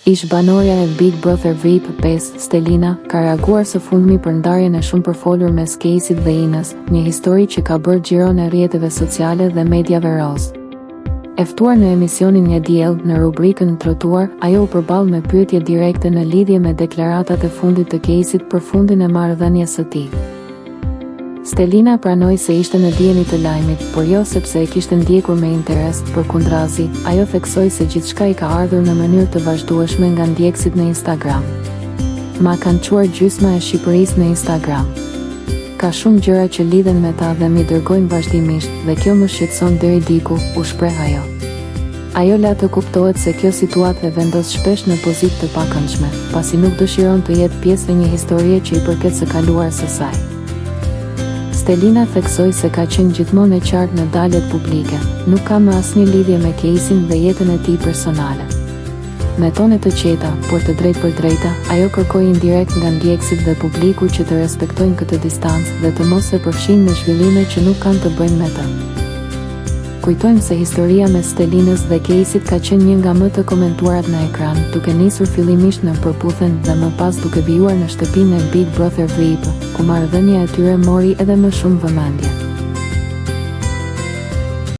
Ish banorja e Big Brother VIP 5, Stelina, ka reaguar së fundmi për ndarjen e shumë përfolur mes Caseyt dhe Inës, një histori që ka bërë xhiro në rrjeteve sociale dhe mediave roz. E ftuar në emisionin Një Diell në rubrikën Trotuar, ajo u përball me pyetje direkte në lidhje me deklaratat e fundit të Caseyt për fundin e marrëdhënies së tij. Stelina pranoi se ishte në dijen të lajmit, por jo sepse e kishte ndjekur me interes, përkundrazi, ajo theksoi se gjithçka i ka ardhur në mënyrë të vazhdueshme nga ndjekësit në Instagram. Ma kanë quar gjysma e Shqipërisë në Instagram. Ka shumë gjëra që lidhen me ta dhe mi dërgojnë vazhdimisht, dhe kjo më shqetëson deri diku, u shpreh ajo. Ajo la të kuptohet se kjo situatë e vendos shpesh në pozitë të pakëndshme, pasi nuk dëshiron të jetë pjesë e një historie që i përket së kaluar së saj. Stelina theksoi se ka qenë gjithmonë e qartë në daljet publike, nuk ka më asnjë lidhje me Caseyn dhe jetën e tij personale. Me tone të qeta, por të drejtë për drejta, ajo kërkoi indirekt nga ndjekësit dhe publiku që të respektojnë këtë distancë dhe të mos se përfshinë në zhvillime që nuk kanë të bëjnë me të. Kujtojmë se historia mes Stelinës dhe Caseyt ka qenë një nga më të komentuarat në ekran, duke nisur fillimisht në përputhen dhe më pas duke vijuar në shtëpinë e Big Brother VIP, ku marrëdhënia e tyre mori edhe më shumë vëmendje.